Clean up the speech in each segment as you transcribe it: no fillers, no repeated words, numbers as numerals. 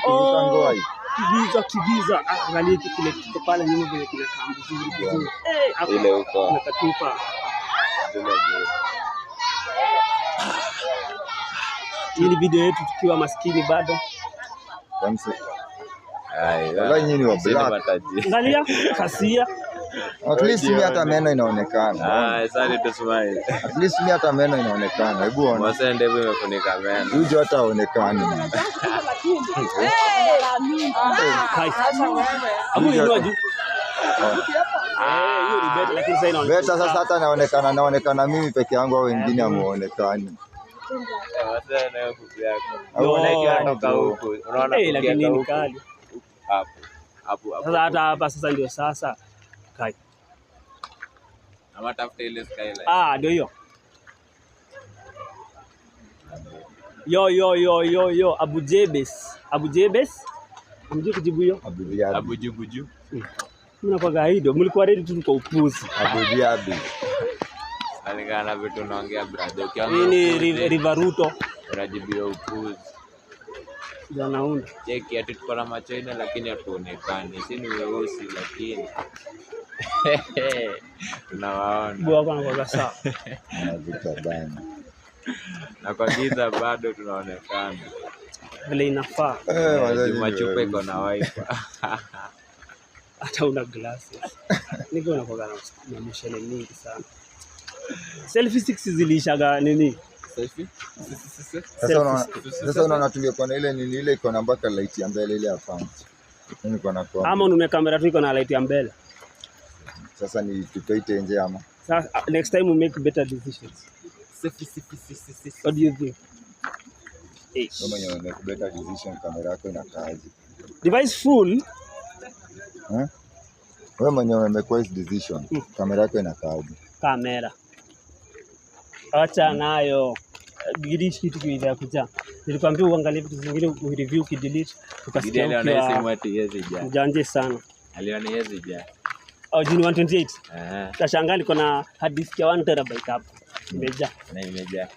Oh, Kibiza. Angalia kile kiko pale nyuma vile kinakaa vizuri. Ile huko. Nakatupa. Hii ni video yetu tukiwa maskini bado. Kamsi. Wala nyinyi wa black. Angalia kasia. At least mimi hata meno inaonekana. Asante tu smile. At least mimi hata meno inaonekana. Hebu ona. Mwasende ndevu imefunika meno. Huyu hata haonekani. Abu ni juu. Hiyo ni beta lakini sasa inaonekana. Beta sasa hata naonekana mimi peke yangu au wengine hamuonekani. Mwasende na kuku yako. Unaona huko. Unaona lakini ni kali. Hapo. Sasa hata hapa sasa ndio sasa. Kai. Ama tafuta ile skyline. Ndio hiyo. Yo Abu Jebes. Amjui kujibu hiyo? Abu Jubuju. Mimi kwa gaido, mlikuwa ready tu kwa upuzi. Abu Diabi. Alingana vitu naongea brother. Hii ni River Ruto. Unajibia upuzi. Janaunda. Cheki ati tuko na macho ine lakini hatuonekani. Si ni weusi lakini. Tunawaona. Bwa kwa sawa. Anavitabana. Na kwa giza bado tunaonekana. Vile inafaa. Machupa iko na wiper. Hata una glasses. Niko na kwa na mshale mingi sana. Selfie sticks zilishaga nini? Selfie? Sasa unaona tungekuwa na ile nini ile iko na mpaka light ya mbele ile hapa. Mimi niko na kwa. Ama unume kamera tu iko na light ya mbele. Sasa ni tutoite nje ama. Sasa next time we make better decisions. What do you think? Kama mwenye make better decision kamera yako inakaaje? Device full. Wewe mwenye make wise decision kamera yako inakaaje? Kamera. Acha nayo. Girish kitu kiweza kuja. Nilikwambia uangalie vitu vingine ureview ukidelete ukasikia ukiwa mjanje sana. Aliona yezi ja. Juni 128. Tashangaa niko na hard disk ya 1 terabyte hapo. Imejaa. Na imejaa.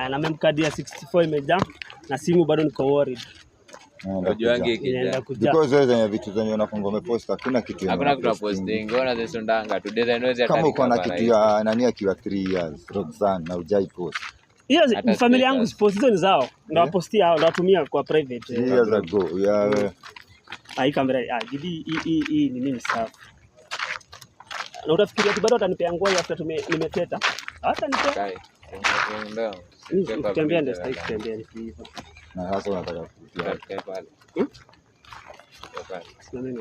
Na mem card ya 64 imejaa na simu bado niko worried. Unajuange ikija. Because wewe zenye vitu zenye unafunga umepost hakuna kitu. Hakuna kitu posting. Ona zisondanga tu design wewe kama uko na kitu ya nani akiwa 3 years Roxanne na ujai post. Hiyo ni familia yangu post hizo ni zao. Ndio wapostia hao ndio watumia kwa private. Years ago. Yeah. Hii kamera hii ni nini sawa. Na utafikiria bado atanipea nguo after nimeteta. Hata nipea. Ndio. Kutembea ndio style kutembea hivyo. Na sasa unataka kutia pale. Nani?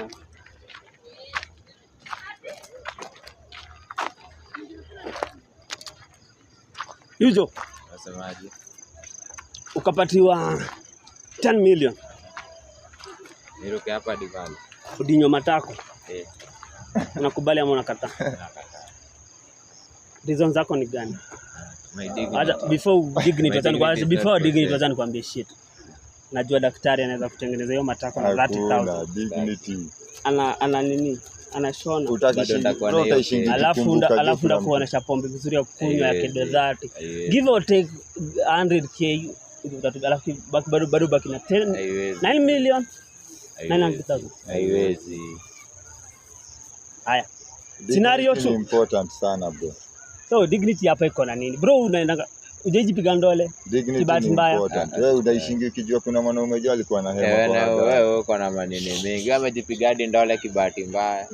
Yujo. Nasemaje? Ukapatiwa 10 million. Niruke hapa Divali. Udinyo matako. Unakubali ama unakataa? Reasons zako ni gani? Before dignity wazani kuambia shit. Najua daktari anaweza kutengeneza hiyo matako na 30,000. Dignity. Ana nini? Anashona. Alafu ndio kuonesha pombe vizuri ya kunywa ya kedo 30. Give or take 100k alafu bado baki na 9 million. 900,000. Haiwezi. Haya. Scenario tu important sana bro. So dignity hapa iko na nini? Bro unaenda ujejipiga ndole. Kibati mbaya. Wewe unaishingi ukijua kuna mwanaume mmoja alikuwa na hema kwa. Wewe uko na maneno mengi. Amejipiga hadi ndole kibati mbaya.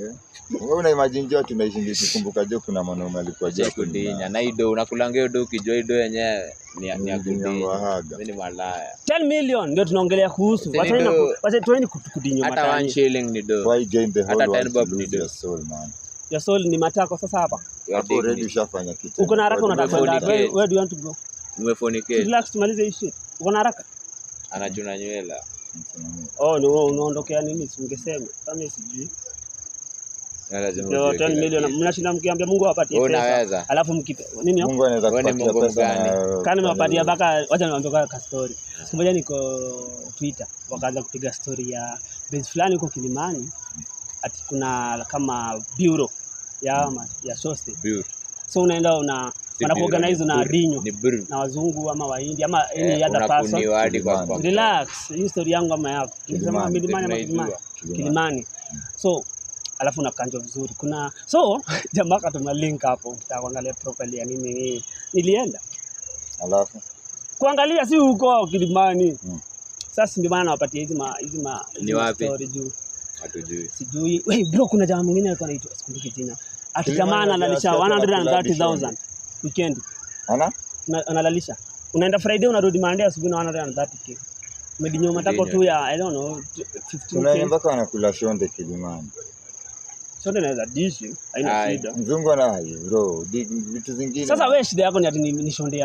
Wewe una imagine jo tunaishingi kukumbuka jo kuna mwanaume alikuwa je kudinya. Na ido unakulanga hiyo do ukijua ido yenyewe ni ya kudinya. Mimi ni malaya. 10 million ndio tunaongelea kuhusu. Wacha tueni kudinya matani. Hata 1 shilling ni do. Why gain the whole hata 10 bob ni do. Soul man. Your soul ni matako sasa hapa. Hapo ready ushafanya kitu. Uko na haraka unataka kwenda. Where do you want to go? Umefonike. Relax tumalize hii shit. Uko na haraka? Anajuna nywela. No unaondokea nini ungesema? Kama sijui. Lazima 10 million mnashinda mkiambia Mungu awapatie pesa. Unaweza. Alafu mkipe nini hapo? Mungu anaweza kupatia pesa. Kana nimewapatia baka wacha niwaambie kwa story. Siku moja niko Twitter wakaanza kupiga story ya base fulani huko Kilimani. Ati kuna kama bureau ya source. Bureau. So unaenda wanakuorganize na Adinyo Ni buru. na wazungu ama Wahindi ama any other person. Unakuniwa hadi kwa Relax, hii story yangu ama yako. Nilisema Milimani ama Kilimani. Kilimani. So alafu na kanjo vizuri. Kuna so jamaa katuma link hapo, utaangalia profile ya nini. Nilienda. Alafu Kuangalia si huko Kilimani. Sasa ndio maana nawapatia hizi Ni wapi? story juu. Hatujui. Sijui. Wewe bro, kuna jamaa mwingine alikuwa anaitwa sikumbuki jina. Ati jamaa analalisha 130,000 weekend. Analalisha. Unaenda Friday unarudi Monday asubuhi na 130k. Umedinyo matako tu ya I don't know 15k. Kuna mpaka wanakula shonde Kilimani. Shonde naweza dishi, haina shida. Mzungu anayo bro, vitu zingine. Sasa wewe shida yako ni ati ni shonde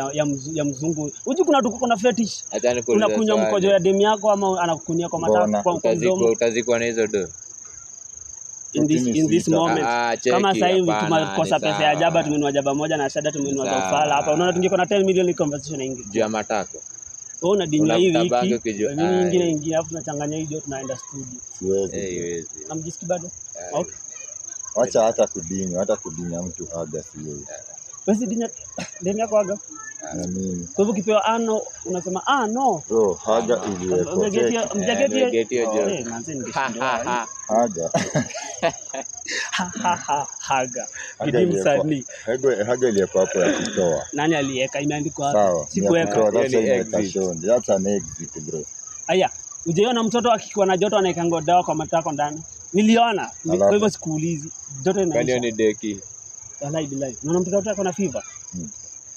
ya mzungu. Unajua kuna watu kuna fetish. Unakunywa mkojo ya demu yako ama anakukunyia kwa matako kwa mdomo. Utazikwa na hizo do. In this moment kama sasa hivi tumekosa pesa ya jaba, tumenunua jaba moja na shada tumenunua za ufala hapa, unaona tungeko na 10 million conversation ingi juu ya matako. Wewe unadinya hii wiki mimi nyingine hapo tunachanganya hiyo tunaenda studio. Siwezi. Namjisiki bado? Okay. Acha hata kudinya mtu haga siwezi. Basi dinya kwa haga. Na mimi. Kwa hivyo kipewa no unasema no. Bro, haga iliweko. Mjagetia manze ningeshinda. Haga. Haga. Bidim sadly. Haga iliyeko hapo ya kutoa. Nani aliweka? Imeandikwa hapo. Sawa. Sikuweka. That's an exit bro. Aya, ujeona mtoto akikuwa na joto anaekanga dawa kwa matako ndani. Niliona. Kwa hivyo sikuulizi. Joto inaisha. Kwani ni deki? Wallahi billahi. Unaona mtoto wako na fever?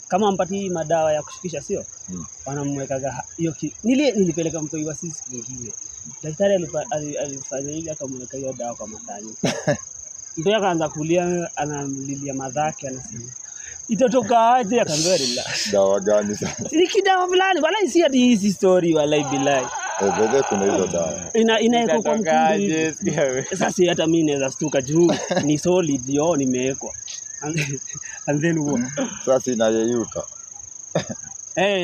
Kama ampatii madawa ya kushikisha sio? Wanamwekaga hiyo nilipeleka mtoi wa sisi kingine. Daktari alifanya hivi akamweka hiyo dawa kwa matani. Ndio akaanza kulia, anamlilia madhake, anasema itatoka aje? Akaambia relax. Dawa gani sasa? Ni kidawa fulani, wala si hadi hizi story wallahi billahi. Bado kuna hizo dawa. Inaeko kwa mkundu. Sasa hata mimi naweza stuka juu ni solid yo nimewekwa. And then what? Sasa inayeyuka.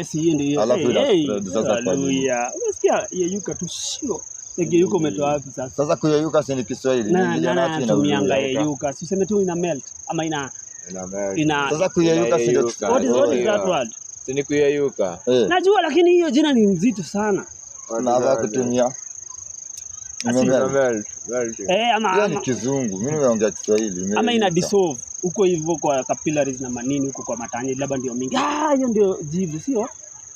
Si ndio. Haleluya. Unasikia yeyuka tu sio. Yeyuka umetoa wapi sasa? Sasa kuyeyuka si ni Kiswahili. Na tumianga yeyuka. Si useme tu ina melt ama ina melt. Sasa kuyeyuka si ndio? What is that word? Si ni kuyeyuka. Najua lakini hiyo jina ni nzito sana. Unaweza kutumia melt. Ama ni kizungu. Mimi nimeongea Kiswahili. Ama ina dissolve huko hivyo kwa capillaries na manini huko kwa matani labda ndio mingi. Hiyo ndio jibu sio?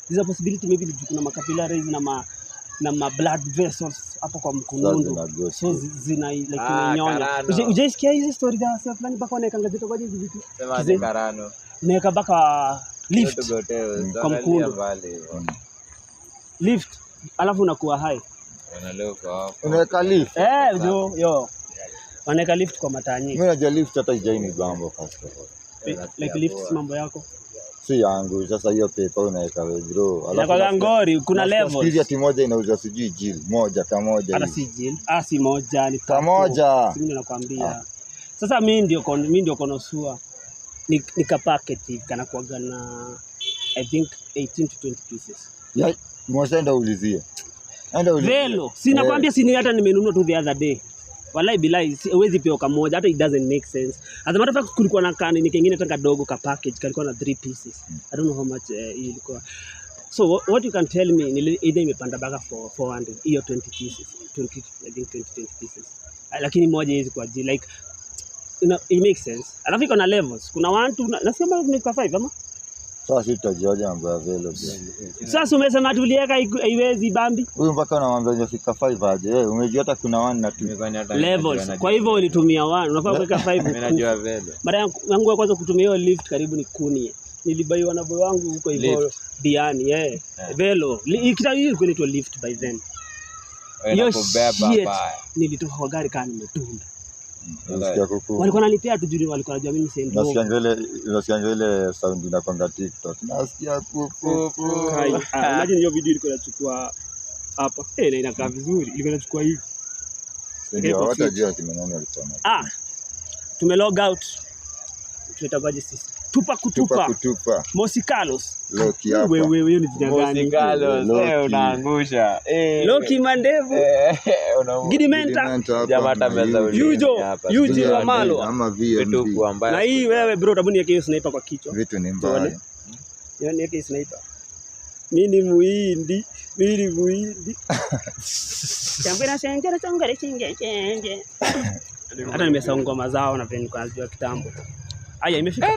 There's a possibility maybe kuna capillaries na ma blood vessels hapo kwa mkunundu. So zina like inanyonya. Ujaisikia hizi story za sasa fulani baka wanaekanga zito kwa hizi vitu. Sema karano. Neka baka lift kwa mkundu. Lift alafu unakuwa high. Unaweka lift. Yo. Wanaweka lift kwa matanyi. Mimi najua lift hata ijaini bambo first of all. Like lift si mambo yako. Si yangu sasa hiyo pepa unaweka wewe bro. Alafu kwa ngori kuna levels. Hizi ati moja inauza sijui jil moja kama moja. Hata si jil. Si moja ni pamoja. Mimi nakwambia. Sasa mimi ndio konosua. Nika packet kana kuaga na I think 18 to 20 pieces. Yeah, mwasenda ulizie. Velo. Sina kwambia sini hata nimenunua tu the other day. Wallahi billahi huwezi pia kamoja hata it doesn't make sense. As a matter of fact kulikuwa na kani kingine tanga dogo ka package kalikuwa na 3 pieces. I don't know how much ilikuwa. So what you can tell me ni either imepanda baka for 400 hiyo 20 pieces. 20 pieces. Lakini moja hizi kwa ajili like it makes sense. Alafu iko na levels. Kuna 1 2 nasema zimefika 5 ama? Sasa sitajoja mambo ya velo. Sasa umesema tulieka haiwezi bambi. Huyu mpaka unamwambia hajafika 5 aje. Umejua hata kuna 1 na 2 levels. Kwa hivyo ulitumia 1, unafaa kuweka 5. Mimi najua velo. Mara yangu ya kwanza kutumia hiyo lift karibu ni kuni. Nilibaiwa na boy wangu huko hivyo Diani, velo. Ikitawi ilikuwa inaitwa lift by then. Hiyo kubeba nilitoka kwa gari kama nimetunda. Nasikia kuku. Walikuwa wananipea tu juu walikuwa wanajua mimi send. Nasikia ile sound inakwanga TikTok. Nasikia kuku. Imagine hiyo video ilikuwa inachukua hapa. Na inakaa vizuri. Ilikuwa inachukua hivi. Ndio hata jua kimenona alikuwa. Tume log out. Tutatabaje sisi? Tupa kutupa. Mosi Carlos. Loki hapa. Wewe hiyo ni jina gani? Mosi Carlos, unaangusha. Loki Mandevu. Gidimenta. Jamaa hata meza Yuji wa Malo. Ama VMV. Na hii wewe bro, tabu niweke hiyo sniper kwa kichwa. Vitu ni mbaya. Yaani niweke sniper. Mimi ni muhindi. Chambera senjera changare chinge. Hata nimesahau ngoma zao na vile nilikuwa najua kitambo. Aya imefika.